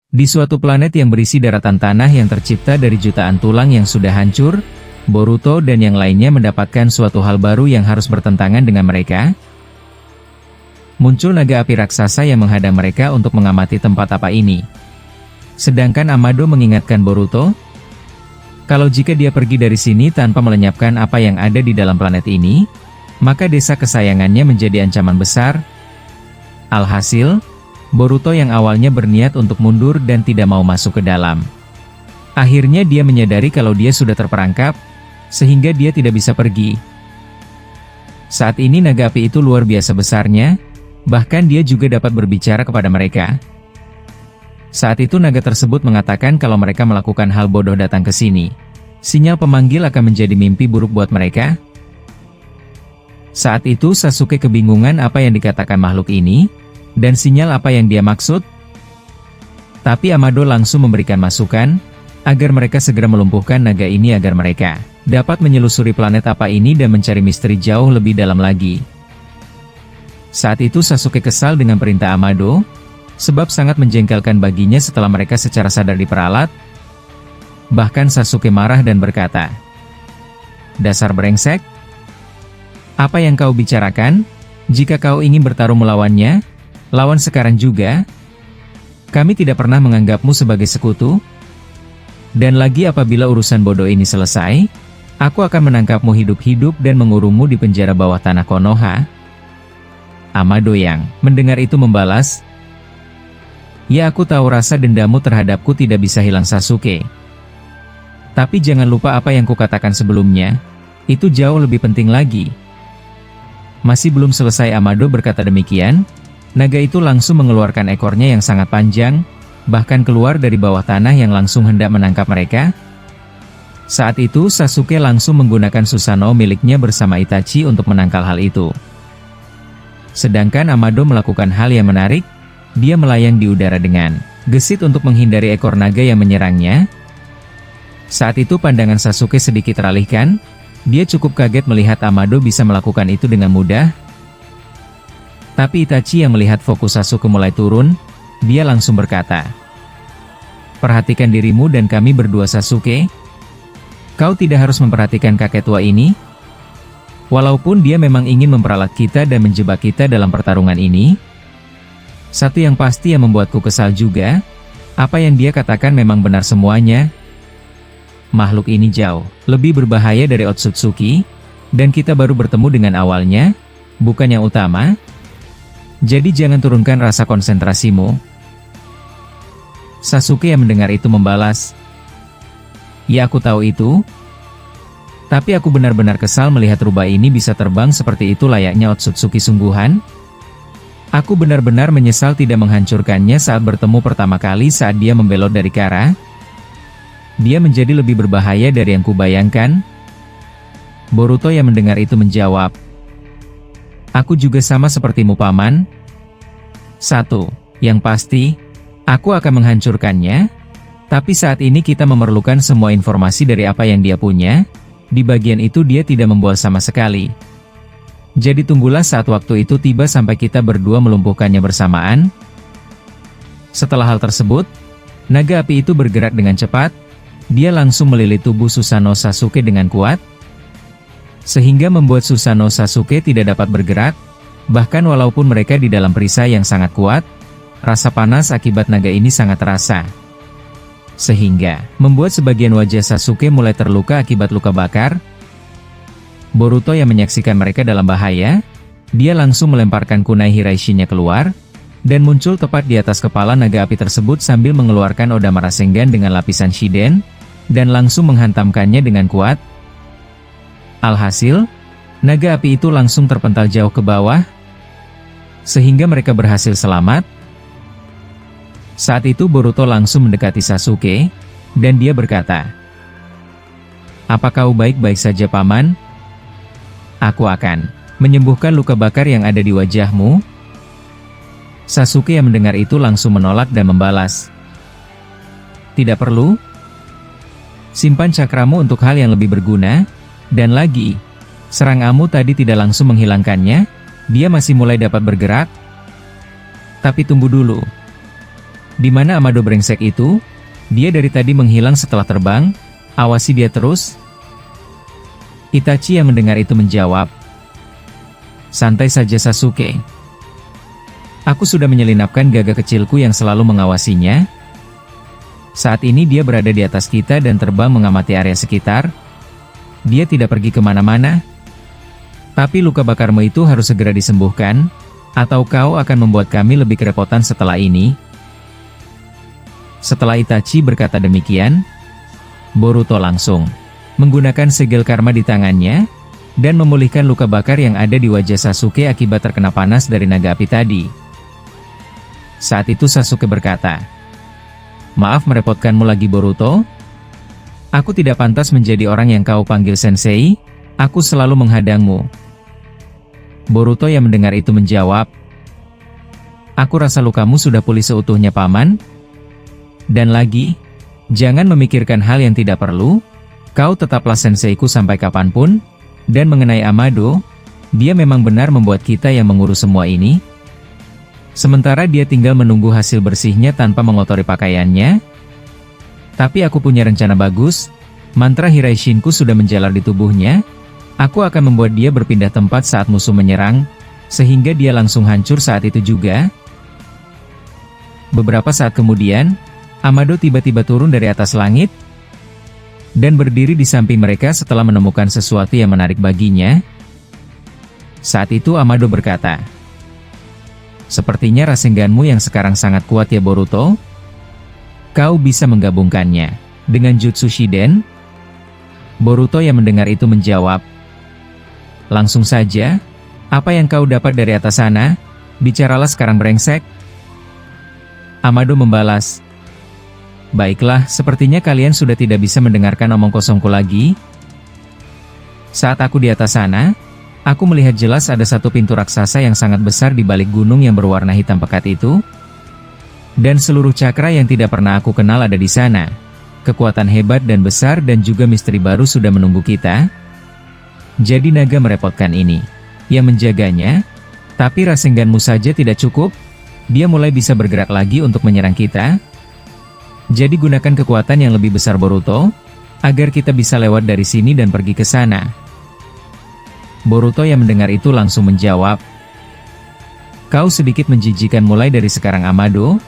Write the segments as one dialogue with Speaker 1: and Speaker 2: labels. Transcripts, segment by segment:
Speaker 1: Di suatu planet yang berisi daratan tanah yang tercipta dari jutaan tulang yang sudah hancur, Boruto dan yang lainnya mendapatkan suatu hal baru yang harus bertentangan dengan mereka. Muncul naga api raksasa yang menghadang mereka untuk mengamati tempat apa ini. Sedangkan Amado mengingatkan Boruto, kalau jika dia pergi dari sini tanpa melenyapkan apa yang ada di dalam planet ini, maka desa kesayangannya menjadi ancaman besar. Alhasil, Boruto yang awalnya berniat untuk mundur dan tidak mau masuk ke dalam. Akhirnya dia menyadari kalau dia sudah terperangkap, sehingga dia tidak bisa pergi. Saat ini naga api itu luar biasa besarnya, bahkan dia juga dapat berbicara kepada mereka. Saat itu naga tersebut mengatakan kalau mereka melakukan hal bodoh datang ke sini. Sinyal pemanggil akan menjadi mimpi buruk buat mereka. Saat itu Sasuke kebingungan apa yang dikatakan makhluk ini, dan sinyal apa yang dia maksud. Tapi Amado langsung memberikan masukan, agar mereka segera melumpuhkan naga ini agar mereka dapat menyelusuri planet apa ini dan mencari misteri jauh lebih dalam lagi. Saat itu Sasuke kesal dengan perintah Amado, sebab sangat menjengkelkan baginya setelah mereka secara sadar diperalat. Bahkan Sasuke marah dan berkata, "Dasar brengsek! Apa yang kau bicarakan? Jika kau ingin bertarung melawannya, lawan sekarang juga. Kami tidak pernah menganggapmu sebagai sekutu. Dan lagi apabila urusan bodoh ini selesai, aku akan menangkapmu hidup-hidup dan mengurungmu di penjara bawah tanah Konoha." Amado yang mendengar itu membalas, "Ya, aku tahu rasa dendammu terhadapku tidak bisa hilang Sasuke. Tapi jangan lupa apa yang kukatakan sebelumnya, itu jauh lebih penting lagi." Masih belum selesai Amado berkata demikian, naga itu langsung mengeluarkan ekornya yang sangat panjang, bahkan keluar dari bawah tanah yang langsung hendak menangkap mereka. Saat itu Sasuke langsung menggunakan Susanoo miliknya bersama Itachi untuk menangkal hal itu. Sedangkan Amado melakukan hal yang menarik, dia melayang di udara dengan gesit untuk menghindari ekor naga yang menyerangnya. Saat itu pandangan Sasuke sedikit teralihkan, dia cukup kaget melihat Amado bisa melakukan itu dengan mudah. Tapi Itachi yang melihat fokus Sasuke mulai turun, dia langsung berkata, "Perhatikan dirimu dan kami berdua Sasuke. Kau tidak harus memperhatikan kakek tua ini. Walaupun dia memang ingin memperalat kita dan menjebak kita dalam pertarungan ini. Satu yang pasti yang membuatku kesal juga, apa yang dia katakan memang benar semuanya. Makhluk ini jauh lebih berbahaya dari Otsutsuki, dan kita baru bertemu dengan awalnya, bukan yang utama. Jadi jangan turunkan rasa konsentrasimu." Sasuke yang mendengar itu membalas, "Ya, aku tahu itu. Tapi aku benar-benar kesal melihat rubah ini bisa terbang seperti itu layaknya Otsutsuki sungguhan. Aku benar-benar menyesal tidak menghancurkannya saat bertemu pertama kali saat dia membelot dari Kara. Dia menjadi lebih berbahaya dari yang kubayangkan." Boruto yang mendengar itu menjawab, "Aku juga sama sepertimu paman. Satu, yang pasti, aku akan menghancurkannya. Tapi saat ini kita memerlukan semua informasi dari apa yang dia punya. Di bagian itu dia tidak membual sama sekali. Jadi tunggulah saat waktu itu tiba sampai kita berdua melumpuhkannya bersamaan." Setelah hal tersebut, naga api itu bergerak dengan cepat. Dia langsung melilit tubuh Susanoo Sasuke dengan kuat, sehingga membuat Susanoo Sasuke tidak dapat bergerak. Bahkan walaupun mereka di dalam perisai yang sangat kuat, rasa panas akibat naga ini sangat terasa. Sehingga membuat sebagian wajah Sasuke mulai terluka akibat luka bakar. Boruto yang menyaksikan mereka dalam bahaya, dia langsung melemparkan kunai Hiraishinya keluar, dan muncul tepat di atas kepala naga api tersebut sambil mengeluarkan Odama Rasengan dengan lapisan Shiden, dan langsung menghantamkannya dengan kuat. Alhasil, naga api itu langsung terpental jauh ke bawah, sehingga mereka berhasil selamat. Saat itu Boruto langsung mendekati Sasuke, dan dia berkata, "Apa kau baik-baik saja paman? Aku akan menyembuhkan luka bakar yang ada di wajahmu." Sasuke yang mendengar itu langsung menolak dan membalas, "Tidak perlu. Simpan cakramu untuk hal yang lebih berguna, dan lagi, seranganmu tadi tidak langsung menghilangkannya, dia masih mulai dapat bergerak. Tapi tunggu dulu. Di mana Amado brengsek itu? Dia dari tadi menghilang setelah terbang, awasi dia terus. Itachi yang mendengar itu menjawab, santai saja Sasuke. Aku sudah menyelinapkan gagak kecilku yang selalu mengawasinya. Saat ini dia berada di atas kita dan terbang mengamati area sekitar. Dia tidak pergi kemana-mana. Tapi luka bakarmu itu harus segera disembuhkan, atau kau akan membuat kami lebih kerepotan setelah ini. Setelah Itachi berkata demikian, Boruto langsung menggunakan segel karma di tangannya, dan memulihkan luka bakar yang ada di wajah Sasuke akibat terkena panas dari naga api tadi. Saat itu Sasuke berkata, maaf merepotkanmu lagi Boruto. Aku tidak pantas menjadi orang yang kau panggil sensei, aku selalu menghadangmu. Boruto yang mendengar itu menjawab, aku rasa lukamu sudah pulih seutuhnya paman. Dan lagi, jangan memikirkan hal yang tidak perlu, kau tetaplah senseiku sampai kapanpun, dan mengenai Amado, dia memang benar membuat kita yang mengurus semua ini. Sementara dia tinggal menunggu hasil bersihnya tanpa mengotori pakaiannya. Tapi aku punya rencana bagus, mantra Hiraishinku sudah menjalar di tubuhnya, aku akan membuat dia berpindah tempat saat musuh menyerang, sehingga dia langsung hancur saat itu juga. Beberapa saat kemudian, Amado tiba-tiba turun dari atas langit, dan berdiri di samping mereka setelah menemukan sesuatu yang menarik baginya. Saat itu Amado berkata, sepertinya Rasenganmu yang sekarang sangat kuat ya Boruto. Kau bisa menggabungkannya dengan Jutsu Shiden? Boruto yang mendengar itu menjawab, langsung saja, apa yang kau dapat dari atas sana? Bicaralah sekarang brengsek. Amado membalas, baiklah, sepertinya kalian sudah tidak bisa mendengarkan omong kosongku lagi. Saat aku di atas sana, aku melihat jelas ada satu pintu raksasa yang sangat besar di balik gunung yang berwarna hitam pekat itu. Dan seluruh cakra yang tidak pernah aku kenal ada di sana. Kekuatan hebat dan besar dan juga misteri baru sudah menunggu kita. Jadi naga merepotkan ini yang menjaganya, tapi Rasenganmu saja tidak cukup. Dia mulai bisa bergerak lagi untuk menyerang kita. Jadi gunakan kekuatan yang lebih besar Boruto, agar kita bisa lewat dari sini dan pergi ke sana. Boruto yang mendengar itu langsung menjawab, kau sedikit menjijikan mulai dari sekarang Amado.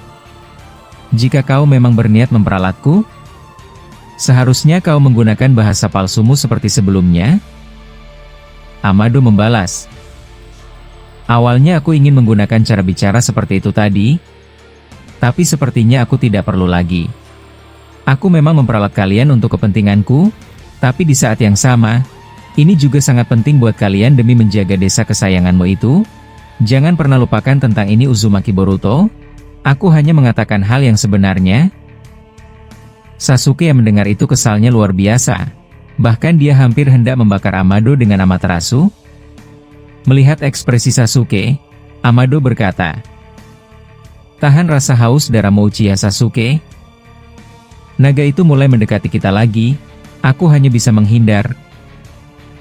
Speaker 1: Jika kau memang berniat memperalatku, seharusnya kau menggunakan bahasa palsumu seperti sebelumnya. Amado membalas, awalnya aku ingin menggunakan cara bicara seperti itu tadi, tapi sepertinya aku tidak perlu lagi. Aku memang memperalat kalian untuk kepentinganku, tapi di saat yang sama, ini juga sangat penting buat kalian demi menjaga desa kesayanganmu itu. Jangan pernah lupakan tentang ini Uzumaki Boruto. Aku hanya mengatakan hal yang sebenarnya. Sasuke yang mendengar itu kesalnya luar biasa. Bahkan dia hampir hendak membakar Amado dengan amaterasu. Melihat ekspresi Sasuke, Amado berkata, tahan rasa haus darahmu Uchiha Sasuke. Naga itu mulai mendekati kita lagi, aku hanya bisa menghindar.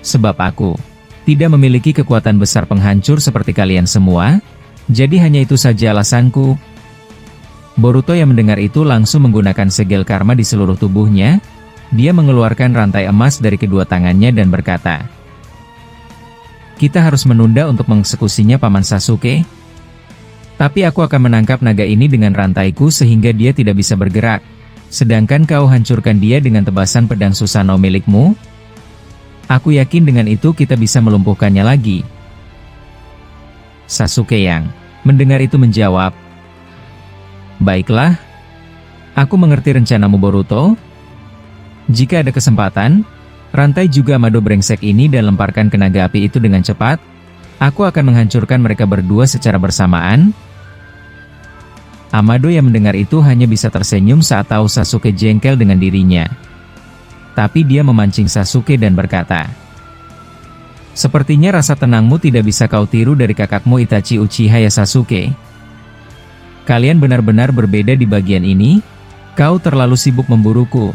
Speaker 1: Sebab aku tidak memiliki kekuatan besar penghancur seperti kalian semua, jadi hanya itu saja alasanku. Boruto yang mendengar itu langsung menggunakan segel karma di seluruh tubuhnya. Dia mengeluarkan rantai emas dari kedua tangannya dan berkata, kita harus menunda untuk mengeksekusinya Paman Sasuke. Tapi aku akan menangkap naga ini dengan rantaiku sehingga dia tidak bisa bergerak. Sedangkan kau hancurkan dia dengan tebasan pedang Susanoo milikmu. Aku yakin dengan itu kita bisa melumpuhkannya lagi. Sasuke yang mendengar itu menjawab, baiklah, aku mengerti rencanamu Boruto. Jika ada kesempatan, rantai juga Amado brengsek ini dan lemparkan ke naga api itu dengan cepat. Aku akan menghancurkan mereka berdua secara bersamaan. Amado yang mendengar itu hanya bisa tersenyum saat tahu Sasuke jengkel dengan dirinya. Tapi dia memancing Sasuke dan berkata, sepertinya rasa tenangmu tidak bisa kau tiru dari kakakmu Itachi Uchiha ya Sasuke. Kalian benar-benar berbeda di bagian ini. Kau terlalu sibuk memburuku.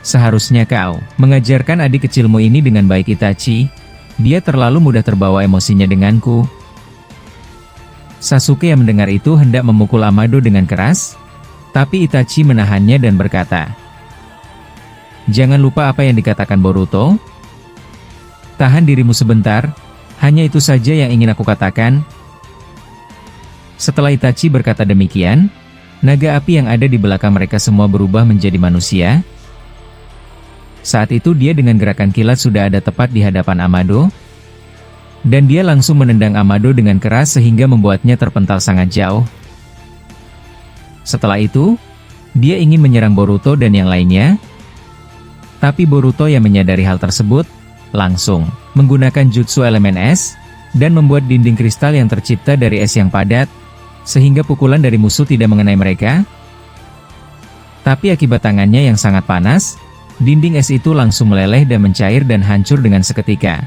Speaker 1: Seharusnya kau mengajarkan adik kecilmu ini dengan baik Itachi. Dia terlalu mudah terbawa emosinya denganku. Sasuke yang mendengar itu hendak memukul Amado dengan keras. Tapi Itachi menahannya dan berkata, "Jangan lupa apa yang dikatakan Boruto. Tahan dirimu sebentar, hanya itu saja yang ingin aku katakan." Setelah Itachi berkata demikian, naga api yang ada di belakang mereka semua berubah menjadi manusia. Saat itu dia dengan gerakan kilat sudah ada tepat di hadapan Amado, dan dia langsung menendang Amado dengan keras sehingga membuatnya terpental sangat jauh. Setelah itu, dia ingin menyerang Boruto dan yang lainnya, tapi Boruto yang menyadari hal tersebut, langsung menggunakan jutsu elemen es, dan membuat dinding kristal yang tercipta dari es yang padat, sehingga pukulan dari musuh tidak mengenai mereka. Tapi akibat tangannya yang sangat panas, dinding es itu langsung meleleh dan mencair dan hancur dengan seketika.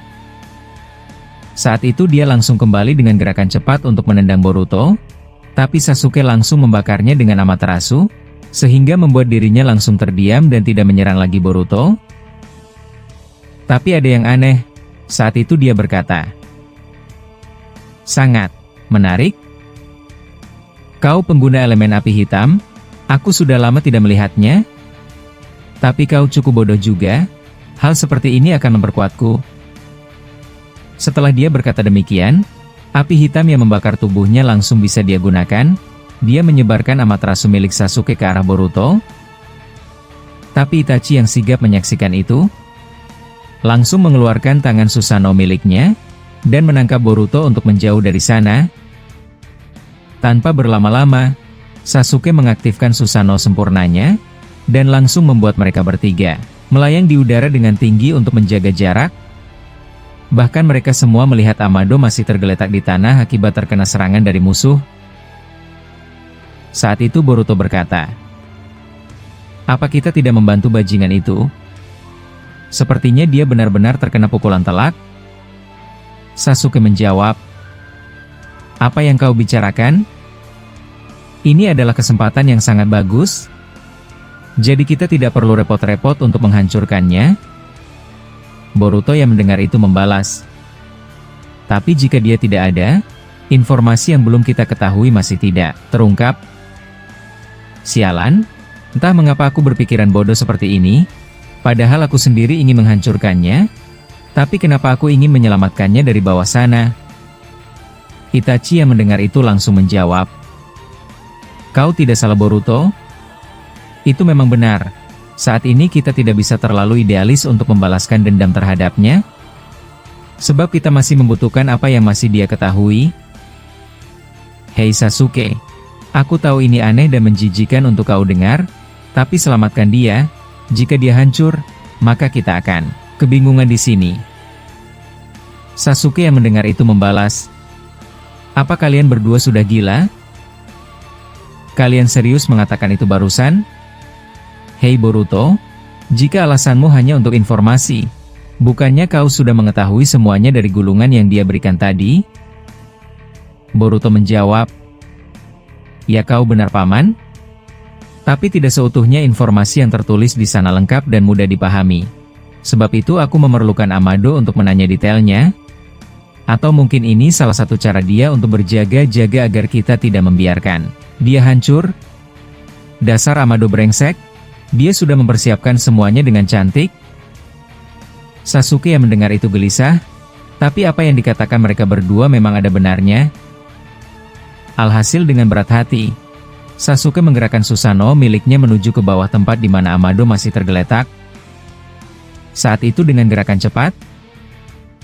Speaker 1: Saat itu dia langsung kembali dengan gerakan cepat untuk menendang Boruto, tapi Sasuke langsung membakarnya dengan Amaterasu, sehingga membuat dirinya langsung terdiam dan tidak menyerang lagi Boruto. Tapi ada yang aneh, saat itu dia berkata, "Sangat menarik. Kau pengguna elemen api hitam, aku sudah lama tidak melihatnya. Tapi kau cukup bodoh juga, hal seperti ini akan memperkuatku." Setelah dia berkata demikian, api hitam yang membakar tubuhnya langsung bisa dia gunakan. Dia menyebarkan Amaterasu milik Sasuke ke arah Boruto. Tapi Itachi yang sigap menyaksikan itu, langsung mengeluarkan tangan Susanoo miliknya, dan menangkap Boruto untuk menjauh dari sana. Tanpa berlama-lama, Sasuke mengaktifkan Susanoo sempurnanya, dan langsung membuat mereka bertiga melayang di udara dengan tinggi untuk menjaga jarak. Bahkan mereka semua melihat Amado masih tergeletak di tanah akibat terkena serangan dari musuh. Saat itu Boruto berkata, "Apa kita tidak membantu bajingan itu? Sepertinya dia benar-benar terkena pukulan telak." Sasuke menjawab, "Apa yang kau bicarakan? Ini adalah kesempatan yang sangat bagus. Jadi kita tidak perlu repot-repot untuk menghancurkannya." Boruto yang mendengar itu membalas, "Tapi jika dia tidak ada, informasi yang belum kita ketahui masih tidak terungkap." Sialan, entah mengapa aku berpikiran bodoh seperti ini, padahal aku sendiri ingin menghancurkannya, tapi kenapa aku ingin menyelamatkannya dari bawah sana? Itachi yang mendengar itu langsung menjawab, "Kau tidak salah Boruto. Itu memang benar. Saat ini kita tidak bisa terlalu idealis untuk membalaskan dendam terhadapnya, sebab kita masih membutuhkan apa yang masih dia ketahui. Hei Sasuke, aku tahu ini aneh dan menjijikan untuk kau dengar, tapi selamatkan dia. Jika dia hancur, maka kita akan kebingungan di sini." Sasuke yang mendengar itu membalas, "Apa kalian berdua sudah gila? Kalian serius mengatakan itu barusan? Hei Boruto, jika alasanmu hanya untuk informasi, bukannya kau sudah mengetahui semuanya dari gulungan yang dia berikan tadi?" Boruto menjawab, "Ya kau benar paman. Tapi tidak seutuhnya informasi yang tertulis di sana lengkap dan mudah dipahami. Sebab itu aku memerlukan Amado untuk menanya detailnya. Atau mungkin ini salah satu cara dia untuk berjaga-jaga agar kita tidak membiarkan dia hancur. Dasar Amado brengsek. Dia sudah mempersiapkan semuanya dengan cantik." Sasuke yang mendengar itu gelisah, tapi apa yang dikatakan mereka berdua memang ada benarnya. Alhasil dengan berat hati, Sasuke menggerakkan Susanoo miliknya menuju ke bawah tempat di mana Amado masih tergeletak. Saat itu dengan gerakan cepat,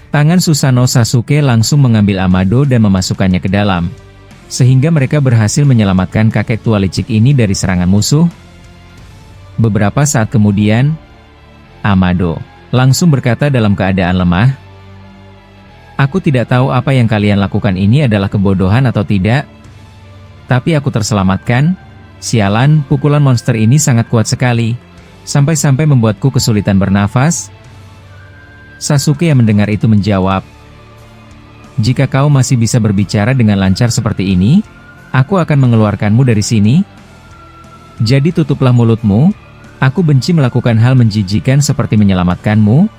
Speaker 1: tangan Susanoo Sasuke langsung mengambil Amado dan memasukkannya ke dalam, sehingga mereka berhasil menyelamatkan kakek tua licik ini dari serangan musuh. Beberapa saat kemudian, Amado langsung berkata dalam keadaan lemah, "Aku tidak tahu apa yang kalian lakukan ini adalah kebodohan atau tidak, tapi aku terselamatkan. Sialan, pukulan monster ini sangat kuat sekali, sampai-sampai membuatku kesulitan bernafas." Sasuke yang mendengar itu menjawab, "Jika kau masih bisa berbicara dengan lancar seperti ini, aku akan mengeluarkanmu dari sini. Jadi tutuplah mulutmu. Aku benci melakukan hal menjijikan seperti menyelamatkanmu."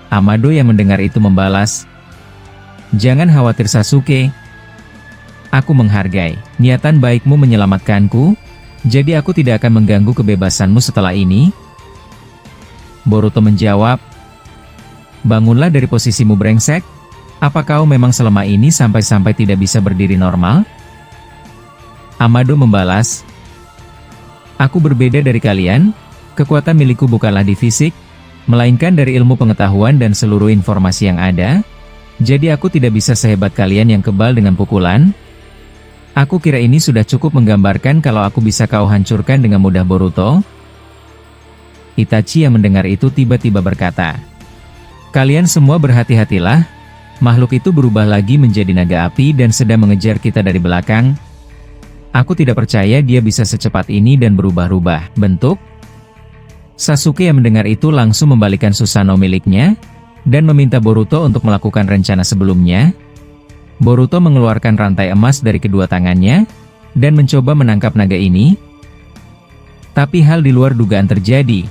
Speaker 1: Amado yang mendengar itu membalas, "Jangan khawatir Sasuke. Aku menghargai niatan baikmu menyelamatkanku, Jadi aku tidak akan mengganggu kebebasanmu setelah ini? Boruto menjawab, bangunlah dari posisimu brengsek. Apa kau memang selama ini sampai-sampai tidak bisa berdiri normal? Amado membalas, aku berbeda dari kalian, kekuatan milikku bukanlah di fisik, melainkan dari ilmu pengetahuan dan seluruh informasi yang ada. Jadi aku tidak bisa sehebat kalian yang kebal dengan pukulan. Aku kira ini sudah cukup menggambarkan kalau aku bisa kau hancurkan dengan mudah Boruto. Itachi yang mendengar itu tiba-tiba berkata, kalian semua berhati-hatilah, makhluk itu berubah lagi menjadi naga api dan sedang mengejar kita dari belakang. Aku tidak percaya dia bisa secepat ini dan berubah-ubah bentuk. Sasuke yang mendengar itu langsung membalikan Susanoo miliknya, dan meminta Boruto untuk melakukan rencana sebelumnya. Boruto mengeluarkan rantai emas dari kedua tangannya, dan mencoba menangkap naga ini. Tapi hal di luar dugaan terjadi.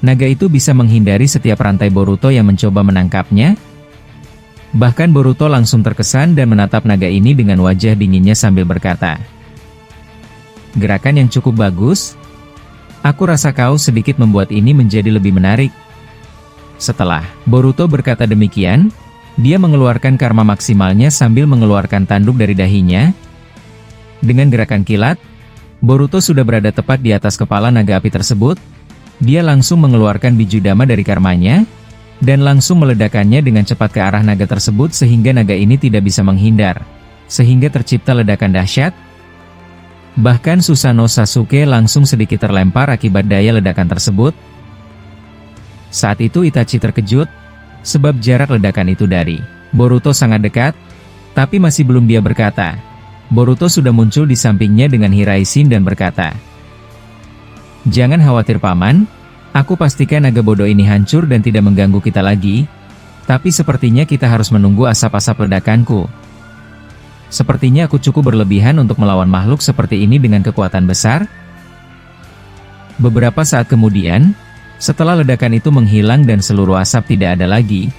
Speaker 1: Naga itu bisa menghindari setiap rantai Boruto yang mencoba menangkapnya. Bahkan Boruto langsung terkesan dan menatap naga ini dengan wajah dinginnya sambil berkata, gerakan yang cukup bagus. Aku rasa kau sedikit membuat ini menjadi lebih menarik. Setelah Boruto berkata demikian, dia mengeluarkan karma maksimalnya sambil mengeluarkan tanduk dari dahinya. Dengan gerakan kilat, Boruto sudah berada tepat di atas kepala naga api tersebut. Dia langsung mengeluarkan biju dama dari karmanya, dan langsung meledakkannya dengan cepat ke arah naga tersebut sehingga naga ini tidak bisa menghindar. Sehingga tercipta ledakan dahsyat. Bahkan Susanoo Sasuke langsung sedikit terlempar akibat daya ledakan tersebut. Saat itu Itachi terkejut, sebab jarak ledakan itu dari Boruto sangat dekat, tapi masih belum dia berkata. Boruto sudah muncul di sampingnya dengan Hiraishin dan berkata, jangan khawatir paman, aku pastikan naga bodoh ini hancur dan tidak mengganggu kita lagi, tapi sepertinya kita harus menunggu asap-asap ledakanku. Sepertinya aku cukup berlebihan untuk melawan makhluk seperti ini dengan kekuatan besar. Beberapa saat kemudian, setelah ledakan itu menghilang dan seluruh asap tidak ada lagi,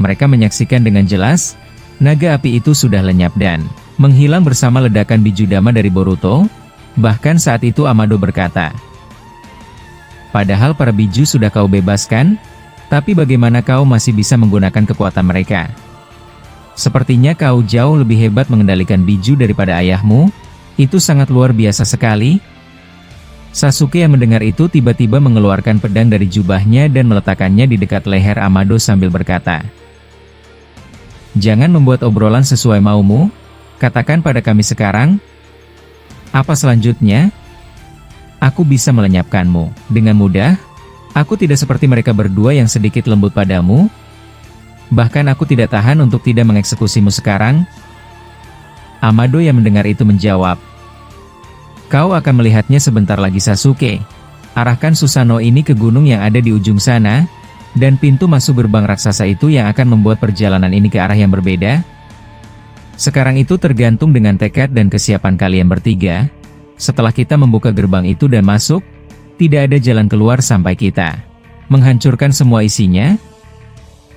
Speaker 1: mereka menyaksikan dengan jelas, naga api itu sudah lenyap dan menghilang bersama ledakan biju dama dari Boruto. Bahkan saat itu Amado berkata, padahal para biju sudah kau bebaskan, tapi bagaimana kau masih bisa menggunakan kekuatan mereka? Sepertinya kau jauh lebih hebat mengendalikan biju daripada ayahmu, itu sangat luar biasa sekali. Sasuke yang mendengar itu tiba-tiba mengeluarkan pedang dari jubahnya dan meletakkannya di dekat leher Amado sambil berkata, jangan membuat obrolan sesuai maumu, katakan pada kami sekarang. Apa selanjutnya? Aku bisa melenyapkanmu dengan mudah. Aku tidak seperti mereka berdua yang sedikit lembut padamu. Bahkan aku tidak tahan untuk tidak mengeksekusimu sekarang. Amado yang mendengar itu menjawab, kau akan melihatnya sebentar lagi Sasuke. Arahkan Susanoo ini ke gunung yang ada di ujung sana, dan pintu masuk gerbang raksasa itu yang akan membuat perjalanan ini ke arah yang berbeda. Sekarang itu tergantung dengan tekad dan kesiapan kalian bertiga. Setelah kita membuka gerbang itu dan masuk, tidak ada jalan keluar sampai kita menghancurkan semua isinya.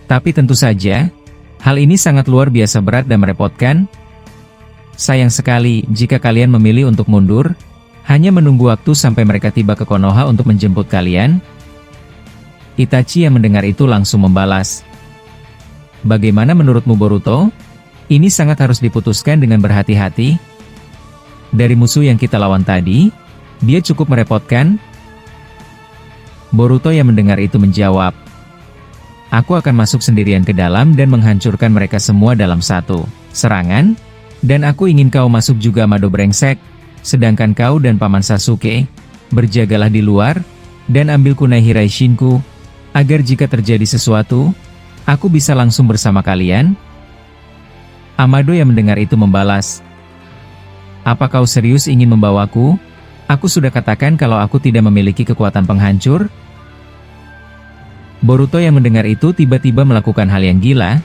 Speaker 1: Tapi tentu saja, hal ini sangat luar biasa berat dan merepotkan. Sayang sekali jika kalian memilih untuk mundur, hanya menunggu waktu sampai mereka tiba ke Konoha untuk menjemput kalian. Itachi yang mendengar itu langsung membalas, bagaimana menurutmu Boruto? Ini sangat harus diputuskan dengan berhati-hati. Dari musuh yang kita lawan tadi, dia cukup merepotkan. Boruto yang mendengar itu menjawab, aku akan masuk sendirian ke dalam dan menghancurkan mereka semua dalam satu serangan, dan aku ingin kau masuk juga Amado brengsek, sedangkan kau dan Paman Sasuke, berjagalah di luar, dan ambil kunai Hiraishinku, agar jika terjadi sesuatu, aku bisa langsung bersama kalian. Amado yang mendengar itu membalas, apa kau serius ingin membawaku? Aku sudah katakan kalau aku tidak memiliki kekuatan penghancur. Boruto yang mendengar itu tiba-tiba melakukan hal yang gila.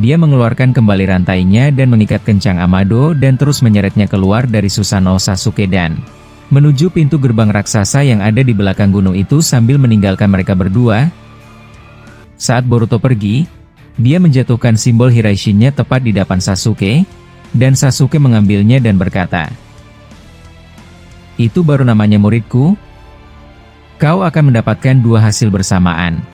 Speaker 1: Dia mengeluarkan kembali rantainya dan mengikat kencang Amado dan terus menyeretnya keluar dari Susanoo Sasuke dan menuju pintu gerbang raksasa yang ada di belakang gunung itu sambil meninggalkan mereka berdua. Saat Boruto pergi, dia menjatuhkan simbol Hiraishin-nya tepat di depan Sasuke, dan Sasuke mengambilnya dan berkata, Itu baru namanya muridku. Kau akan mendapatkan dua hasil bersamaan.